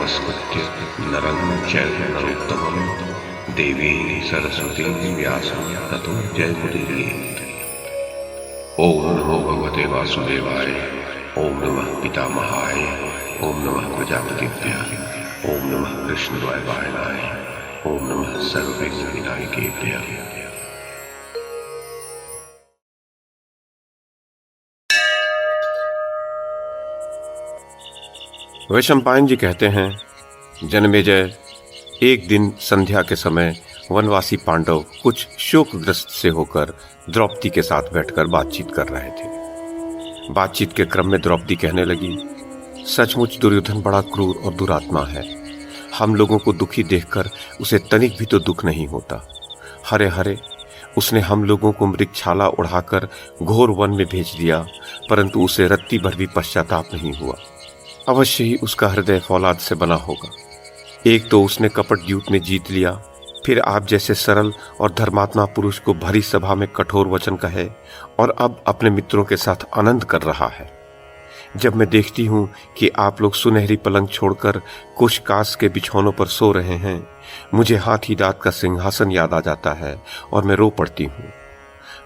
नमस्कृत्य नरं चैव नरोत्तमं देवीं सरस्वतीं व्यासं ततो जयमुदीरयेत्। ओम नमो भगवते वासुदेवाय, ओम नमः पितामहाय, ओम नमः प्रजापतिभ्यः, ओम नमः कृष्णद्वैपायनाय, ओम नमः सर्वविघ्नविनायकेभ्यः। वैशंपायन जी कहते हैं, जन्मेजय, एक दिन संध्या के समय वनवासी पांडव कुछ शोकग्रस्त से होकर द्रौपदी के साथ बैठकर बातचीत कर रहे थे। बातचीत के क्रम में द्रौपदी कहने लगी, सचमुच दुर्योधन बड़ा क्रूर और दुरात्मा है। हम लोगों को दुखी देखकर उसे तनिक भी तो दुख नहीं होता। हरे हरे उसने हम लोगों को मृगछाला उड़ाकर घोर वन में भेज दिया, परंतु उसे रत्ती भर भी पश्चाताप नहीं हुआ। अवश्य ही उसका हृदय फौलाद से बना होगा। एक तो उसने कपट द्यूत में जीत लिया, फिर आप जैसे सरल और धर्मात्मा पुरुष को भरी सभा में कठोर वचन कहे, और अब अपने मित्रों के साथ आनंद कर रहा है। जब मैं देखती हूँ कि आप लोग सुनहरी पलंग छोड़कर कुश कास के बिछौनों पर सो रहे हैं, मुझे हाथी दांत का सिंहासन याद आ जाता है और मैं रो पड़ती हूँ।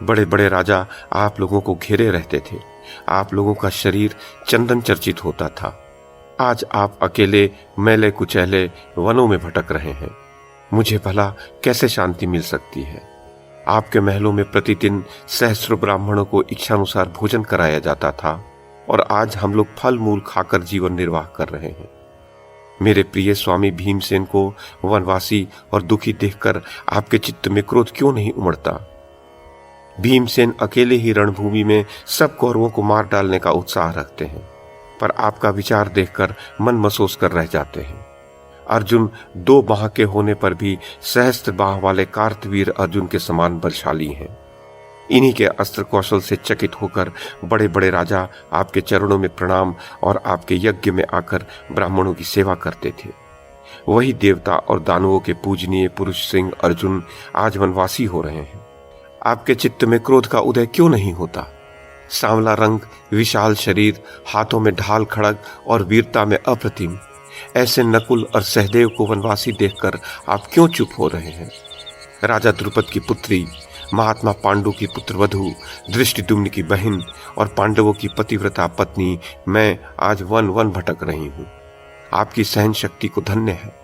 बड़े बड़े राजा आप लोगों को घेरे रहते थे। आप लोगों का शरीर चंदन चर्चित होता था। आज आप अकेले मैले कुचैले वनों में भटक रहे हैं। मुझे भला कैसे शांति मिल सकती है? आपके महलों में प्रतिदिन सहस्रों ब्राह्मणों को इच्छानुसार भोजन कराया जाता था, और आज हम लोग फल मूल खाकर जीवन निर्वाह कर रहे हैं। मेरे प्रिय स्वामी भीमसेन को वनवासी और दुखी देखकर आपके चित्त में क्रोध क्यों नहीं उमड़ता? भीमसेन अकेले ही रणभूमि में सब कौरवों को मार डालने का उत्साह रखते हैं, पर आपका विचार देखकर मन महसूस कर रह जाते हैं। अर्जुन 2 बाह के होने पर भी सहस्त्र बाह वाले कार्तवीर अर्जुन के समान बलशाली हैं। इन्हीं के अस्त्र कौशल से चकित होकर बड़े बड़े राजा आपके चरणों में प्रणाम और आपके यज्ञ में आकर ब्राह्मणों की सेवा करते थे। वही देवता और दानवों के पूजनीय पुरुष सिंह अर्जुन आज वनवासी हो रहे हैं। आपके चित्त में क्रोध का उदय क्यों नहीं होता? सांवला रंग, विशाल शरीर, हाथों में ढाल खड़ग और वीरता में अप्रतिम, ऐसे नकुल और सहदेव को वनवासी देखकर आप क्यों चुप हो रहे हैं? राजा द्रुपद की पुत्री, महात्मा पांडु की पुत्रवधू, दृष्टिद्युम्न की बहन और पांडवों की पतिव्रता पत्नी मैं आज वन वन भटक रही हूँ। आपकी सहन शक्ति को धन्य है।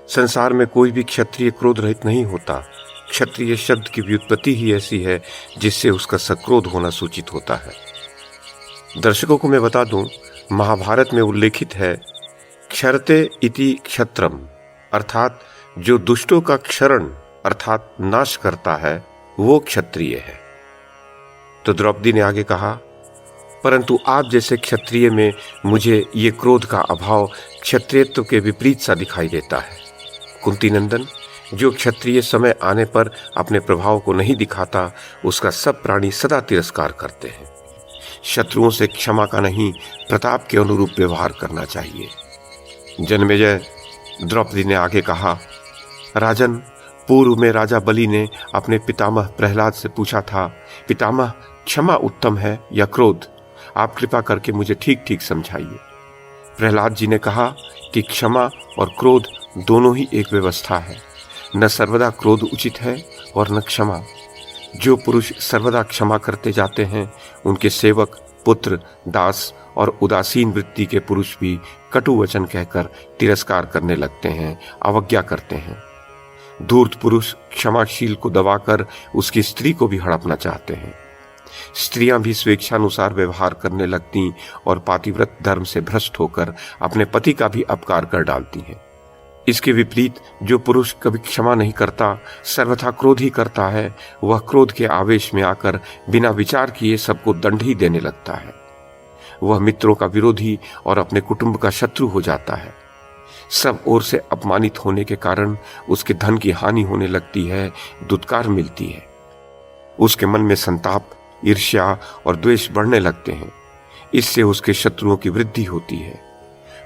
संसार में कोई भी क्षत्रिय क्रोध रहित नहीं होता। क्षत्रिय शब्द की व्युत्पत्ति ही ऐसी है जिससे उसका सक्रोध होना सूचित होता है। दर्शकों को मैं बता दूं, महाभारत में उल्लेखित है, क्षरते इति क्षत्रम, अर्थात जो दुष्टों का क्षरण अर्थात नाश करता है वो क्षत्रिय है। तो द्रौपदी ने आगे कहा, परंतु आप जैसे क्षत्रिय में मुझे ये क्रोध का अभाव क्षत्रियत्व के विपरीत सा दिखाई देता है। कुंती नंदन, जो क्षत्रिय समय आने पर अपने प्रभाव को नहीं दिखाता, उसका सब प्राणी सदा तिरस्कार करते हैं। शत्रुओं से क्षमा का नहीं, प्रताप के अनुरूप व्यवहार करना चाहिए। जन्मेजय, द्रौपदी ने आगे कहा, राजन, पूर्व में राजा बलि ने अपने पितामह प्रहलाद से पूछा था, पितामह, क्षमा उत्तम है या क्रोध? आप कृपा करके मुझे ठीक ठीक समझाइए। प्रहलाद जी ने कहा कि क्षमा और क्रोध दोनों ही एक व्यवस्था है। न सर्वदा क्रोध उचित है और न क्षमा। जो पुरुष सर्वदा क्षमा करते जाते हैं, उनके सेवक, पुत्र, दास और उदासीन वृत्ति के पुरुष भी कटु वचन कहकर तिरस्कार करने लगते हैं, अवज्ञा करते हैं। धूर्त पुरुष क्षमाशील को दबाकर उसकी स्त्री को भी हड़पना चाहते हैं। स्त्रियां भी स्वेच्छानुसार व्यवहार करने लगती और पातिव्रत धर्म से भ्रष्ट होकर अपने पति का भी अपकार कर डालती हैं। इसके विपरीत जो पुरुष कभी क्षमा नहीं करता, सर्वथा क्रोध ही करता है, वह क्रोध के आवेश में आकर बिना विचार किए सबको दंड ही देने लगता है। वह मित्रों का विरोधी और अपने कुटुंब का शत्रु हो जाता है। सब ओर से अपमानित होने के कारण उसके धन की हानि होने लगती है, दुत्कार मिलती है। उसके मन में संताप, ईर्ष्या और द्वेष बढ़ने लगते हैं। इससे उसके शत्रुओं की वृद्धि होती है।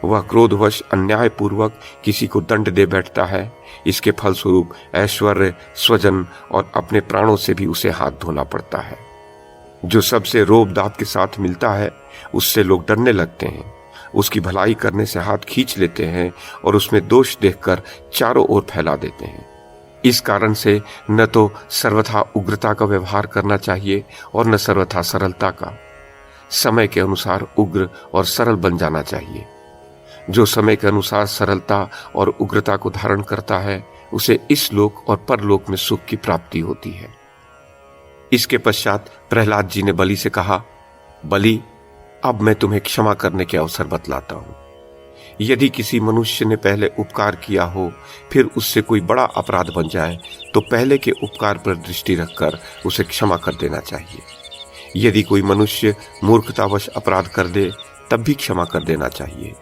वह क्रोधवश अन्यायपूर्वक किसी को दंड दे बैठता है। इसके फलस्वरूप ऐश्वर्य, स्वजन और अपने प्राणों से भी उसे हाथ धोना पड़ता है। जो सबसे रोब दाब के साथ मिलता है, उससे लोग डरने लगते हैं। उसकी भलाई करने से हाथ खींच लेते हैं और उसमें दोष देखकर चारों ओर फैला देते हैं। इस कारण से न तो सर्वथा उग्रता का व्यवहार करना चाहिए और न सर्वथा सरलता का। समय के अनुसार उग्र और सरल बन जाना चाहिए। जो समय के अनुसार सरलता और उग्रता को धारण करता है उसे इस लोक और परलोक में सुख की प्राप्ति होती है। इसके पश्चात प्रहलाद जी ने बलि से कहा, बलि, अब मैं तुम्हें क्षमा करने के अवसर बतलाता हूं। यदि किसी मनुष्य ने पहले उपकार किया हो, फिर उससे कोई बड़ा अपराध बन जाए, तो पहले के उपकार पर दृष्टि रखकर उसे क्षमा कर देना चाहिए। यदि कोई मनुष्य मूर्खतावश अपराध कर दे, तब भी क्षमा कर देना चाहिए,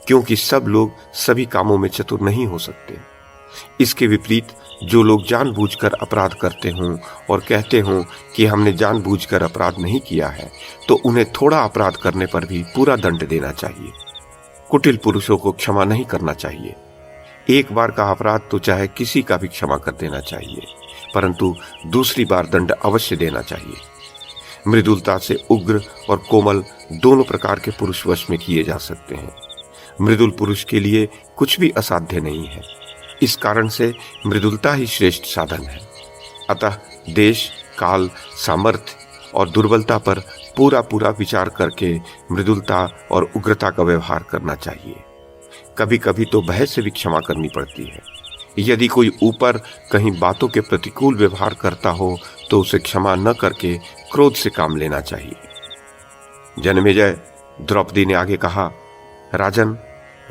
क्योंकि सब लोग सभी कामों में चतुर नहीं हो सकते। इसके विपरीत जो लोग जानबूझकर अपराध करते हों और कहते हों कि हमने जानबूझकर अपराध नहीं किया है, तो उन्हें थोड़ा अपराध करने पर भी पूरा दंड देना चाहिए। कुटिल पुरुषों को क्षमा नहीं करना चाहिए। एक बार का अपराध तो चाहे किसी का भी क्षमा कर देना चाहिए, परंतु दूसरी बार दंड अवश्य देना चाहिए। मृदुलता से उग्र और कोमल दोनों प्रकार के पुरुष वश में किए जा सकते हैं। मृदुल पुरुष के लिए कुछ भी असाध्य नहीं है। इस कारण से मृदुलता ही श्रेष्ठ साधन है। अतः देश, काल, सामर्थ्य और दुर्बलता पर पूरा पूरा विचार करके मृदुलता और उग्रता का व्यवहार करना चाहिए। कभी कभी तो भय से भी क्षमा करनी पड़ती है। यदि कोई ऊपर कहीं बातों के प्रतिकूल व्यवहार करता हो तो उसे क्षमा न करके क्रोध से काम लेना चाहिए। जन्मेजय, द्रौपदी ने आगे कहा, राजन,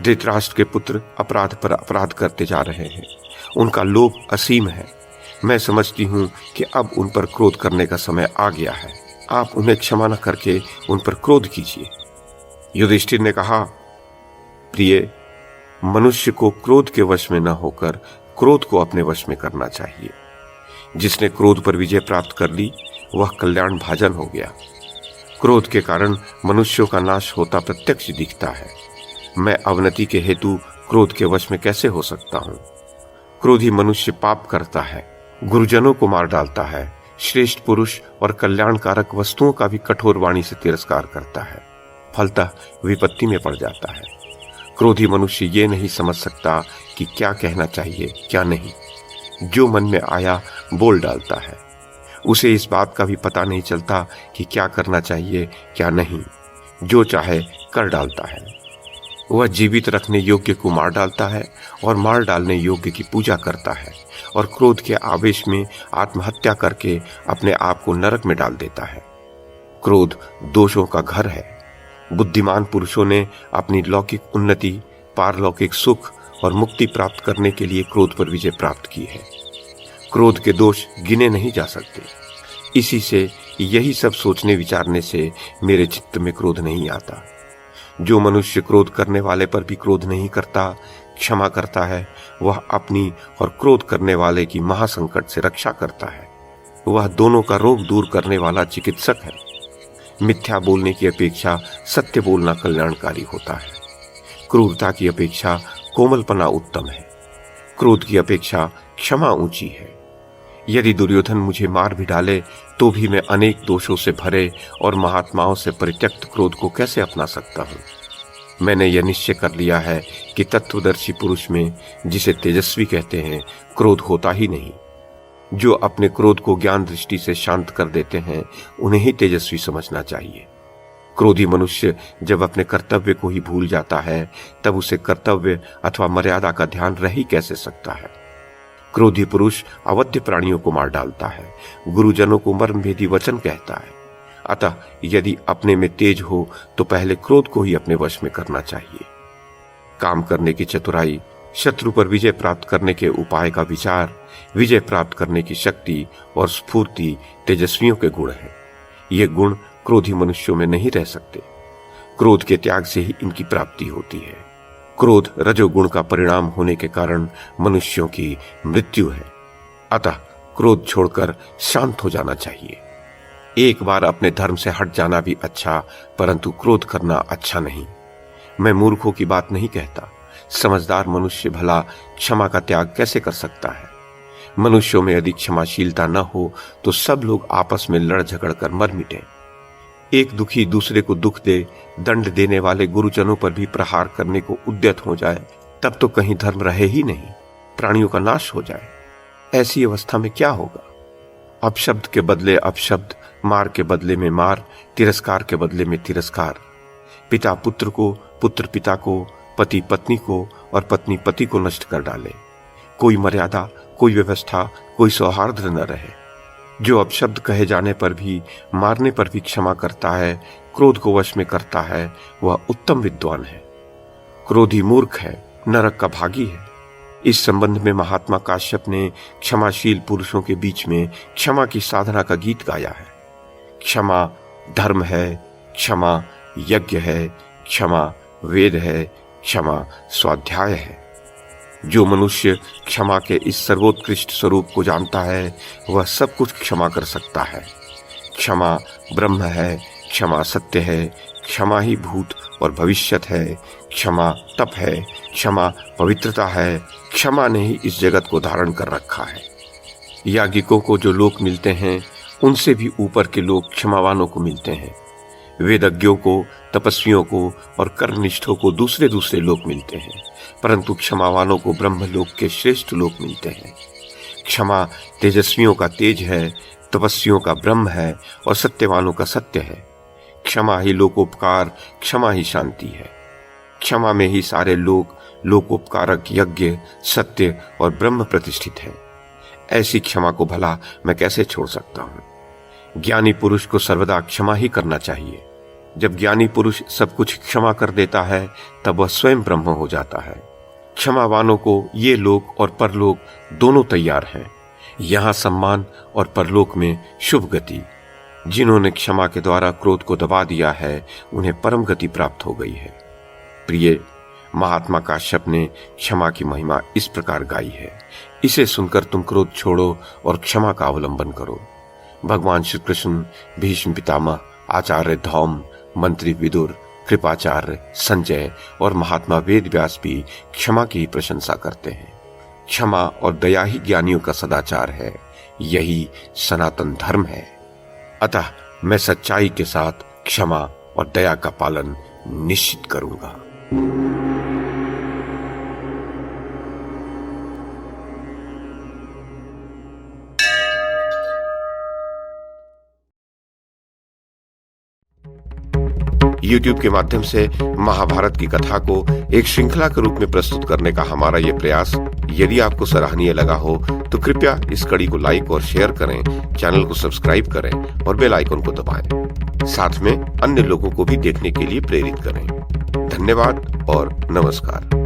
धृतराष्ट्र के पुत्र अपराध पर अपराध करते जा रहे हैं। उनका लोभ असीम है। मैं समझती हूं कि अब उन पर क्रोध करने का समय आ गया है। आप उन्हें क्षमा न करके उन पर क्रोध कीजिए। युधिष्ठिर ने कहा, प्रिय, मनुष्य को क्रोध के वश में न होकर क्रोध को अपने वश में करना चाहिए। जिसने क्रोध पर विजय प्राप्त कर ली वह कल्याण भाजन हो गया। क्रोध के कारण मनुष्यों का नाश होता प्रत्यक्ष दिखता है। मैं अवनति के हेतु क्रोध के वश में कैसे हो सकता हूं? क्रोधी मनुष्य पाप करता है, गुरुजनों को मार डालता है, श्रेष्ठ पुरुष और कल्याणकारक वस्तुओं का भी कठोर वाणी से तिरस्कार करता है, फलतः विपत्ति में पड़ जाता है। क्रोधी मनुष्य ये नहीं समझ सकता कि क्या कहना चाहिए क्या नहीं। जो मन में आया बोल डालता है। उसे इस बात का भी पता नहीं चलता कि क्या करना चाहिए क्या नहीं। जो चाहे कर डालता है। वह जीवित रखने योग्य को मार डालता है और मार डालने योग्य की पूजा करता है और क्रोध के आवेश में आत्महत्या करके अपने आप को नरक में डाल देता है। क्रोध दोषों का घर है। बुद्धिमान पुरुषों ने अपनी लौकिक उन्नति, पारलौकिक सुख और मुक्ति प्राप्त करने के लिए क्रोध पर विजय प्राप्त की है। क्रोध के दोष गिने नहीं जा सकते। इसी से यही सब सोचने विचारने से मेरे चित्त में क्रोध नहीं आता। जो मनुष्य क्रोध करने वाले पर भी क्रोध नहीं करता, क्षमा करता है, वह अपनी और क्रोध करने वाले की महासंकट से रक्षा करता है। वह दोनों का रोग दूर करने वाला चिकित्सक है। मिथ्या बोलने की अपेक्षा सत्य बोलना कल्याणकारी होता है। क्रूरता की अपेक्षा कोमलपना उत्तम है। क्रोध की अपेक्षा क्षमा ऊंची है। यदि दुर्योधन मुझे मार भी डाले तो भी मैं अनेक दोषों से भरे और महात्माओं से परित्यक्त क्रोध को कैसे अपना सकता हूं? मैंने यह निश्चय कर लिया है कि तत्वदर्शी पुरुष में, जिसे तेजस्वी कहते हैं, क्रोध होता ही नहीं। जो अपने क्रोध को ज्ञान दृष्टि से शांत कर देते हैं उन्हें ही तेजस्वी समझना चाहिए। क्रोधी मनुष्य जब अपने कर्तव्य को ही भूल जाता है तब उसे कर्तव्य अथवा मर्यादा का ध्यान रह ही कैसे सकता है। क्रोधी पुरुष अवध्य प्राणियों को मार डालता है, गुरुजनों को मर्मभेदी वचन कहता है। अतः यदि अपने में तेज हो तो पहले क्रोध को ही अपने वश में करना चाहिए। काम करने की चतुराई, शत्रु पर विजय प्राप्त करने के उपाय का विचार, विजय प्राप्त करने की शक्ति और स्फूर्ति तेजस्वियों के गुण हैं। ये गुण क्रोधी मनुष्यों में नहीं रह सकते। क्रोध के त्याग से ही इनकी प्राप्ति होती है। क्रोध रजोगुण का परिणाम होने के कारण मनुष्यों की मृत्यु है। अतः क्रोध छोड़कर शांत हो जाना चाहिए। एक बार अपने धर्म से हट जाना भी अच्छा, परंतु क्रोध करना अच्छा नहीं। मैं मूर्खों की बात नहीं कहता। समझदार मनुष्य भला क्षमा का त्याग कैसे कर सकता है? मनुष्यों में यदि क्षमाशीलता न हो तो सब लोग आपस में लड़ झगड़ कर मर मिटे। एक दुखी दूसरे को दुख दे, दंड देने वाले गुरुजनों पर भी प्रहार करने को उद्यत हो जाए, तब तो कहीं धर्म रहे ही नहीं, प्राणियों का नाश हो जाए। ऐसी अवस्था में क्या होगा? अपशब्द के बदले अपशब्द, मार के बदले में मार, तिरस्कार के बदले में तिरस्कार, पिता पुत्र को, पुत्र पिता को, पति पत्नी को और पत्नी पति को नष्ट कर डाले। कोई मर्यादा, कोई व्यवस्था, कोई सौहार्द न रहे। जो अपशब्द कहे जाने पर भी, मारने पर भी क्षमा करता है, क्रोध को वश में करता है, वह उत्तम विद्वान है। क्रोधी मूर्ख है, नरक का भागी है। इस संबंध में महात्मा काश्यप ने क्षमाशील पुरुषों के बीच में क्षमा की साधना का गीत गाया है। क्षमा धर्म है, क्षमा यज्ञ है, क्षमा वेद है, क्षमा स्वाध्याय है। जो मनुष्य क्षमा के इस सर्वोत्कृष्ट स्वरूप को जानता है, वह सब कुछ क्षमा कर सकता है। क्षमा ब्रह्म है, क्षमा सत्य है, क्षमा ही भूत और भविष्यत है, क्षमा तप है, क्षमा पवित्रता है, क्षमा ने ही इस जगत को धारण कर रखा है। याज्ञिकों को जो लोक मिलते हैं, उनसे भी ऊपर के लोग क्षमावानों को मिलते हैं। वेदज्ञों को, तपस्वियों को और कर्मनिष्ठों को दूसरे दूसरे लोक मिलते हैं, परंतु क्षमावानों को ब्रह्मलोक के श्रेष्ठ लोक मिलते हैं। क्षमा तेजस्वियों का तेज है, तपस्वियों का ब्रह्म है और सत्यवानों का सत्य है। क्षमा ही लोकोपकार, क्षमा ही शांति है। क्षमा में ही सारे लोक, लोकोपकारक यज्ञ, सत्य और ब्रह्म प्रतिष्ठित है। ऐसी क्षमा को भला मैं कैसे छोड़ सकता हूं? ज्ञानी पुरुष को सर्वदा क्षमा ही करना चाहिए। जब ज्ञानी पुरुष सब कुछ क्षमा कर देता है, तब वह स्वयं ब्रह्म हो जाता है। क्षमावानों को ये लोक और परलोक दोनों तैयार हैं। यहाँ सम्मान और परलोक में शुभ गति। जिन्होंने क्षमा के द्वारा क्रोध को दबा दिया है, उन्हें परम गति प्राप्त हो गई है। प्रिय, महात्मा काश्यप ने क्षमा की महिमा इस प्रकार गाई है। इसे सुनकर तुम क्रोध छोड़ो और क्षमा का अवलंबन करो। भगवान श्री कृष्ण, भीष्म पितामह, आचार्य धौम, मंत्री विदुर, कृपाचार्य, संजय और महात्मा वेदव्यास भी क्षमा की प्रशंसा करते हैं। क्षमा और दया ही ज्ञानियों का सदाचार है। यही सनातन धर्म है। अतः मैं सच्चाई के साथ क्षमा और दया का पालन निश्चित करूंगा। YouTube के माध्यम से महाभारत की कथा को एक श्रृंखला के रूप में प्रस्तुत करने का हमारा ये प्रयास यदि आपको सराहनीय लगा हो तो कृपया इस कड़ी को लाइक और शेयर करें, चैनल को सब्सक्राइब करें और बेल आइकन को दबाएं। साथ में अन्य लोगों को भी देखने के लिए प्रेरित करें। धन्यवाद और नमस्कार।